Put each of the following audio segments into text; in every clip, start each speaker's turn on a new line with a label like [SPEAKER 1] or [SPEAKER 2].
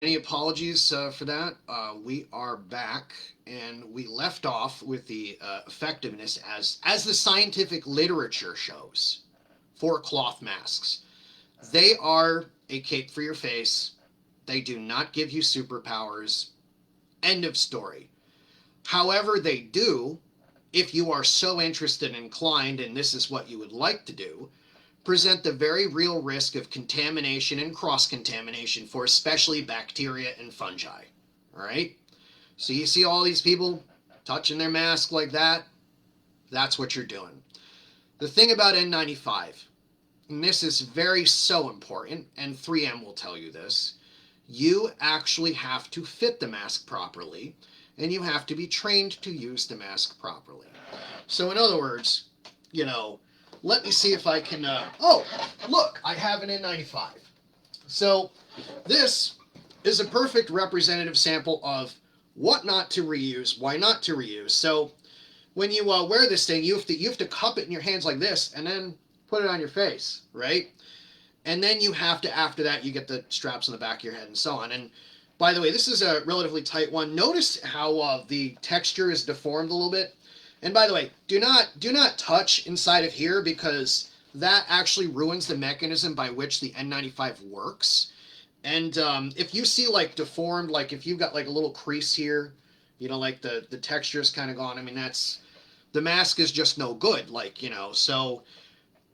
[SPEAKER 1] Any apologies for that. We are back, and we left off with the effectiveness as the scientific literature shows for cloth masks. They are a cape for your face. They do not give you superpowers. End of story. However, they do, if you are so interested and inclined, and this is what you would like to do, present the very real risk of contamination and cross-contamination for especially bacteria and fungi. All right? So you see all these people touching their mask like that? That's what you're doing. The thing about N95, and this is very so important, and 3M will tell you this, you actually have to fit the mask properly, and you have to be trained to use the mask properly. So in other words, let me see if I can, oh, look, I have an N95. So this is a perfect representative sample of what not to reuse, why not to reuse. So when you wear this thing, you have to cup it in your hands like this and then put it on your face, right? And then you have to, after that, you get the straps on the back of your head and so on. And by the way, this is a relatively tight one. Notice how the texture is deformed a little bit. And by the way, do not touch inside of here, because that actually ruins the mechanism by which the N95 works. And if you see like deformed, like if you've got like a little crease here, like the texture is kind of gone. I mean, the mask is just no good. So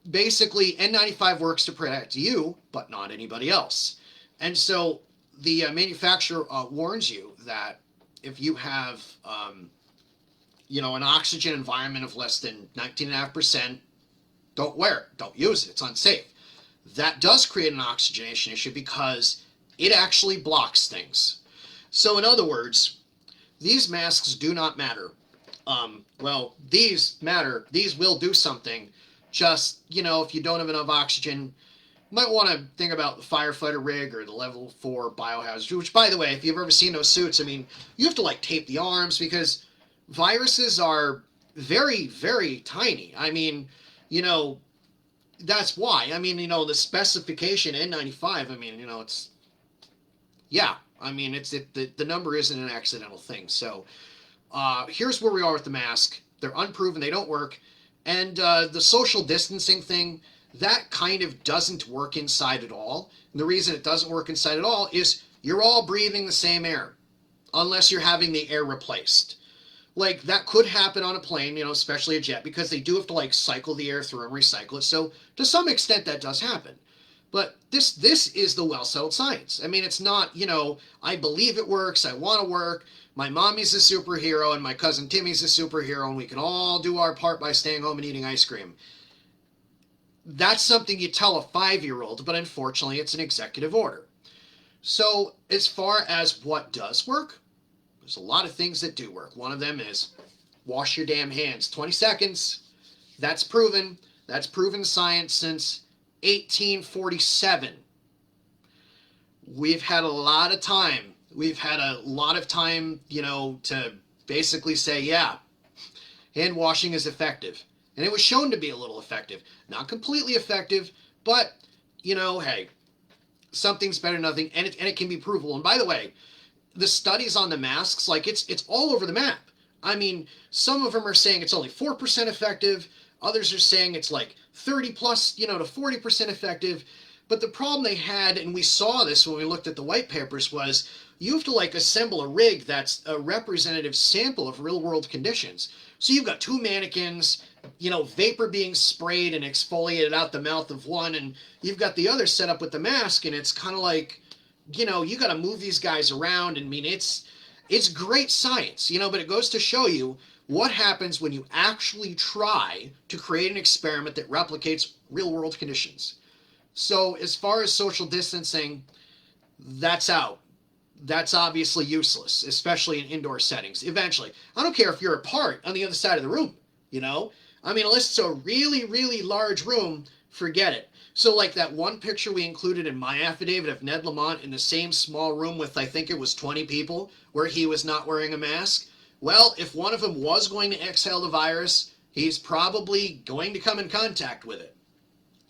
[SPEAKER 1] basically N95 works to protect you, but not anybody else. And so the manufacturer warns you that if you have an oxygen environment of less than 19.5%, don't wear it. Don't use it. It's unsafe. That does create an oxygenation issue because it actually blocks things. So in other words, these masks do not matter. These matter. These will do something. Just, if you don't have enough oxygen, you might want to think about the firefighter rig or the level 4 biohazard, which, by the way, if you've ever seen those suits, I mean, you have to like tape the arms because viruses are very, very tiny. I mean, that's why. I mean, the specification N95, I mean, it's, yeah, I mean, the number isn't an accidental thing. So here's where we are with the mask. They're unproven. They don't work. And the social distancing thing, that kind of doesn't work inside at all. And the reason it doesn't work inside at all is you're all breathing the same air, unless you're having the air replaced. Like, that could happen on a plane, especially a jet, because they do have to, like, cycle the air through and recycle it. So, to some extent, that does happen. But this is the well-settled science. I mean, it's not, I believe it works, I want to work, my mommy's a superhero, and my cousin Timmy's a superhero, and we can all do our part by staying home and eating ice cream. That's something you tell a 5-year-old, but unfortunately, it's an executive order. So, as far as what does work, there's a lot of things that do work. One of them is wash your damn hands. 20 seconds. That's proven. That's proven science since 1847. We've had a lot of time. We've had a lot of time, to basically say, yeah, hand washing is effective. And it was shown to be a little effective. Not completely effective, but, hey, something's better than nothing, and it can be provable. And by the way, the studies on the masks, like, it's all over the map. I mean, some of them are saying it's only 4% effective. Others are saying it's like 30 plus, to 40% effective. But the problem they had, and we saw this when we looked at the white papers, was you have to like assemble a rig that's a representative sample of real world conditions. So you've got 2 mannequins, vapor being sprayed and exfoliated out the mouth of one, and you've got the other set up with the mask, and it's kind of like, you got to move these guys around. I mean, it's great science, but it goes to show you what happens when you actually try to create an experiment that replicates real world conditions. So as far as social distancing, that's out. That's obviously useless, especially in indoor settings. Eventually, I don't care if you're apart on the other side of the room, I mean, unless it's a really, really large room, forget it. So like that one picture we included in my affidavit of Ned Lamont in the same small room with, I think it was 20 people, where he was not wearing a mask. Well, if one of them was going to exhale the virus, he's probably going to come in contact with it.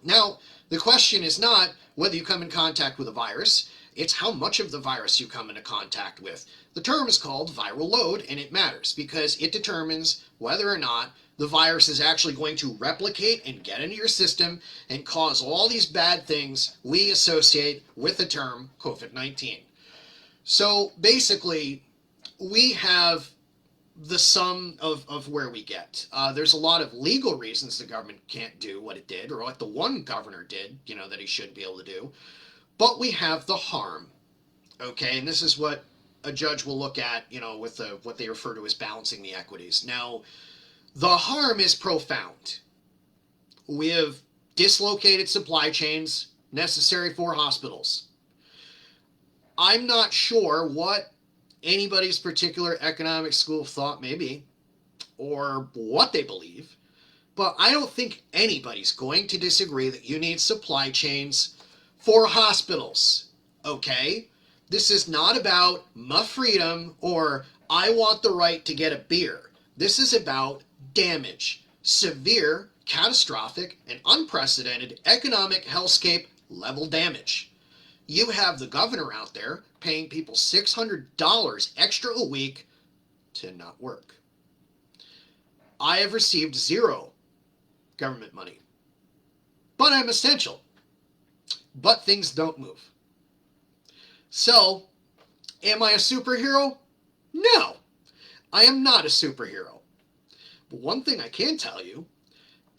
[SPEAKER 1] Now, the question is not whether you come in contact with a virus. It's how much of the virus you come into contact with. The term is called viral load, and it matters because it determines whether or not the virus is actually going to replicate and get into your system and cause all these bad things we associate with the term COVID-19. So basically, we have the sum of where we get. There's a lot of legal reasons the government can't do what it did, or what the one governor did, that he should be able to do. But we have the harm, okay? And this is what a judge will look at, with what they refer to as balancing the equities. Now, the harm is profound. We have dislocated supply chains necessary for hospitals. I'm not sure what anybody's particular economic school of thought may be, or what they believe, but I don't think anybody's going to disagree that you need supply chains for hospitals, okay? This is not about my freedom or I want the right to get a beer. This is about damage, severe, catastrophic, and unprecedented economic hellscape level damage. You have the governor out there paying people $600 extra a week to not work. I have received zero government money, but I'm essential. But things don't move. So, am I a superhero? No, I am not a superhero. But one thing I can tell you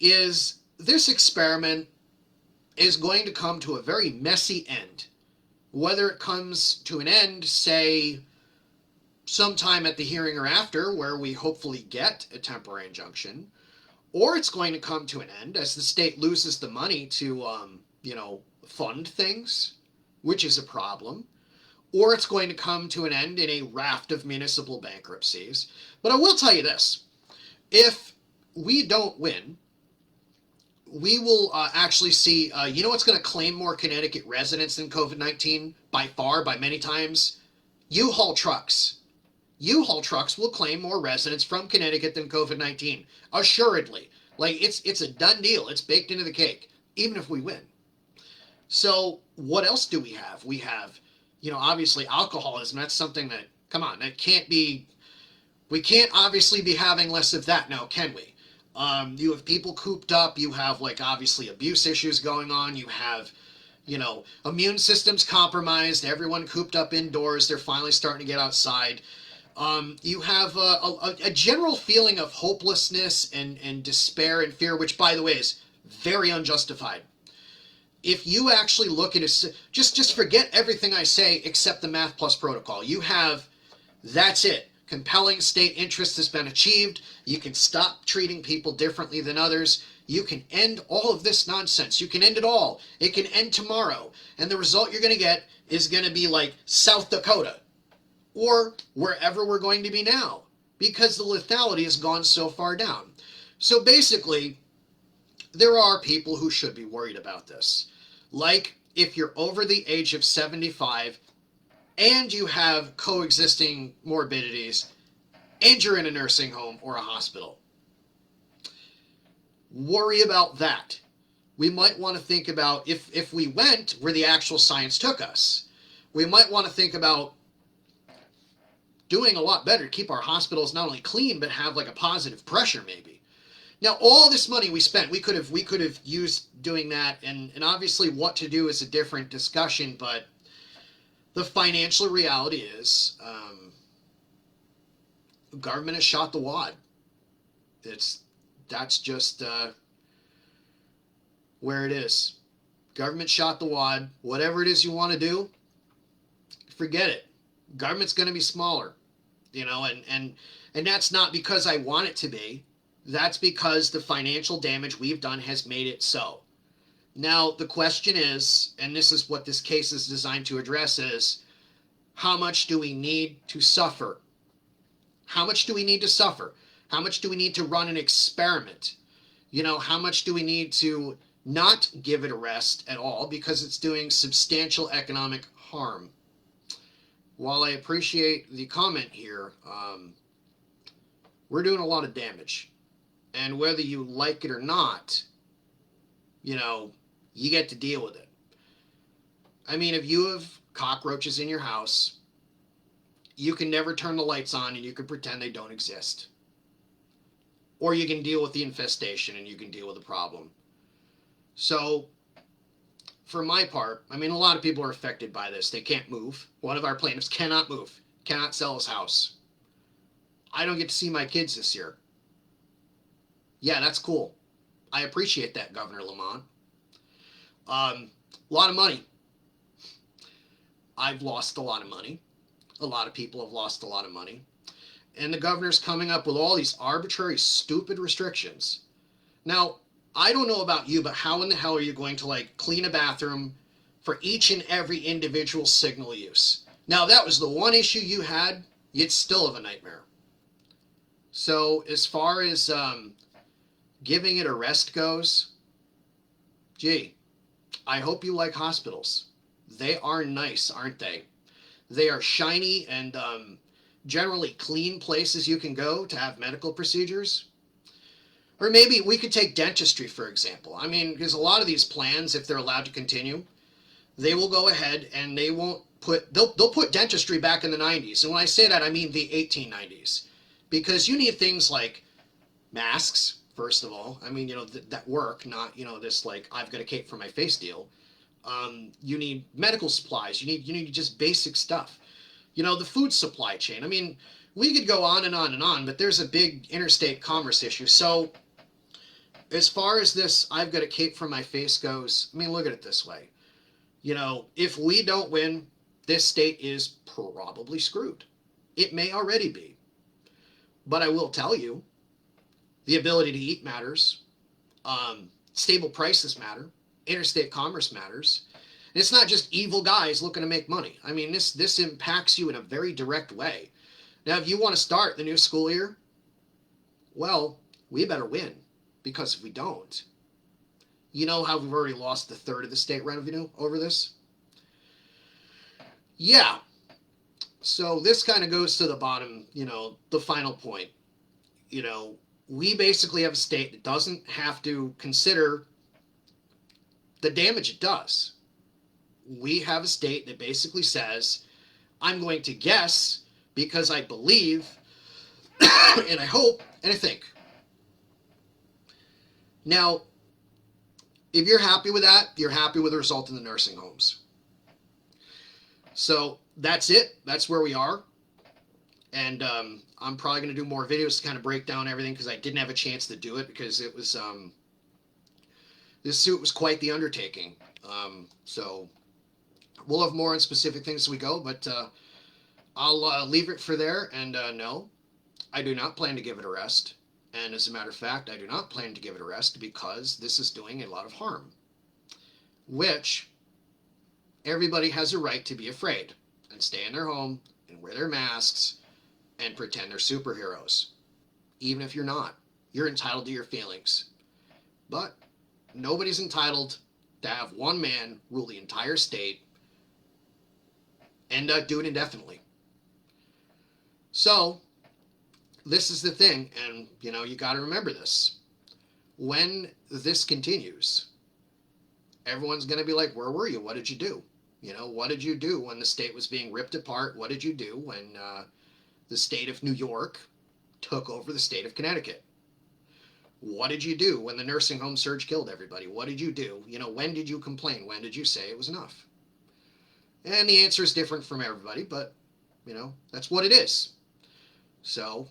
[SPEAKER 1] is this experiment is going to come to a very messy end. Whether it comes to an end, say, sometime at the hearing or after, where we hopefully get a temporary injunction, or it's going to come to an end as the state loses the money to, fund things, which is a problem, or it's going to come to an end in a raft of municipal bankruptcies. But I will tell you this, if we don't win, we will actually see, what's going to claim more Connecticut residents than COVID-19 by far, by many times? U-Haul trucks. U-Haul trucks will claim more residents from Connecticut than COVID-19, assuredly. Like, it's a done deal. It's baked into the cake, even if we win. So what else do we have? We have, obviously alcoholism. That's something that, come on, that can't be, we can't obviously be having less of that now, can we? You have people cooped up. You have, obviously abuse issues going on. You have, immune systems compromised. Everyone cooped up indoors. They're finally starting to get outside. You have a general feeling of hopelessness and despair and fear, which, by the way, is very unjustified. If you actually look at it, just forget everything I say except the Math Plus protocol. You have, that's it. Compelling state interest has been achieved. You can stop treating people differently than others. You can end all of this nonsense. You can end it all. It can end tomorrow. And the result you're going to get is going to be like South Dakota or wherever we're going to be now, because the lethality has gone so far down. So basically, there are people who should be worried about this. Like if you're over the age of 75 and you have coexisting morbidities and you're in a nursing home or a hospital. Worry about that. We might want to think about if we went where the actual science took us, we might want to think about doing a lot better to keep our hospitals not only clean, but have a positive pressure maybe. Now, all this money we spent, we could have used doing that, and obviously what to do is a different discussion, but the financial reality is government has shot the wad. That's just where it is. Government shot the wad. Whatever it is you want to do, forget it. Government's going to be smaller, and that's not because I want it to be. That's because the financial damage we've done has made it so. Now, the question is, and this is what this case is designed to address, is how much do we need to suffer? How much do we need to suffer? How much do we need to run an experiment? How much do we need to not give it a rest at all because it's doing substantial economic harm? While I appreciate the comment here, we're doing a lot of damage. And whether you like it or not, you get to deal with it. I mean, if you have cockroaches in your house, you can never turn the lights on and you can pretend they don't exist. Or you can deal with the infestation and you can deal with the problem. So, for my part, I mean, a lot of people are affected by this. They can't move. One of our plaintiffs cannot move, cannot sell his house. I don't get to see my kids this year. Yeah, that's cool. I appreciate that, Governor Lamont. A lot of money. I've lost a lot of money. A lot of people have lost a lot of money. And the governor's coming up with all these arbitrary, stupid restrictions. Now, I don't know about you, but how in the hell are you going to, like, clean a bathroom for each and every individual signal use? Now, that was the one issue you had, you'd still have a nightmare. So, as far as giving it a rest goes, gee, I hope you like hospitals. They are nice, aren't they? They are shiny and generally clean places you can go to have medical procedures. Or maybe we could take dentistry, for example. I mean, because a lot of these plans, if they're allowed to continue, they will go ahead and they won't put, they'll put dentistry back in the 90s. And when I say that, I mean the 1890s. Because you need things like masks, first of all. I mean, you know, that work, not, you know, this like, I've got a cape for my face deal. You need medical supplies. You need just basic stuff. You know, the food supply chain. I mean, we could go on and on and on, but there's a big interstate commerce issue. So, as far as this, I've got a cape for my face goes, I mean, look at it this way. You know, if we don't win, this state is probably screwed. It may already be. But I will tell you, the ability to eat matters. Stable prices matter. Interstate commerce matters. And it's not just evil guys looking to make money. I mean, this impacts you in a very direct way. Now, if you want to start the new school year, well, we better win. Because if we don't, you know how we've already lost a third of the state revenue over this? Yeah. So this kind of goes to the bottom, you know, the final point. You know, we basically have a state that doesn't have to consider the damage it does. We have a state that basically says, I'm going to guess because I believe and I hope and I think. Now, if you're happy with that, you're happy with the result in the nursing homes. So that's it. That's where we are. And I'm probably going to do more videos to kind of break down everything because I didn't have a chance to do it because it was, this suit was quite the undertaking. So we'll have more on specific things as we go, but I'll leave it for there. And no, I do not plan to give it a rest. And as a matter of fact, I do not plan to give it a rest because this is doing a lot of harm, which everybody has a right to be afraid and stay in their home and wear their masks and pretend they're superheroes. Even if you're not, you're entitled to your feelings. But nobody's entitled to have one man rule the entire state and do it indefinitely. So, this is the thing, and, you know, you got to remember this. When this continues, everyone's going to be like, where were you? What did you do? You know, what did you do when the state was being ripped apart? What did you do when the state of New York took over the state of Connecticut? What did you do when the nursing home surge killed everybody? What did you do? You know, when did you complain? When did you say it was enough? And the answer is different from everybody, but, you know, that's what it is. So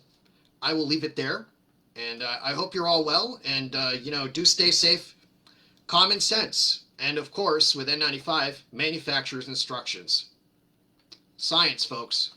[SPEAKER 1] I will leave it there, and I hope you're all well, and, you know, do stay safe. Common sense, and of course, with N95, manufacturer's instructions. Science, folks.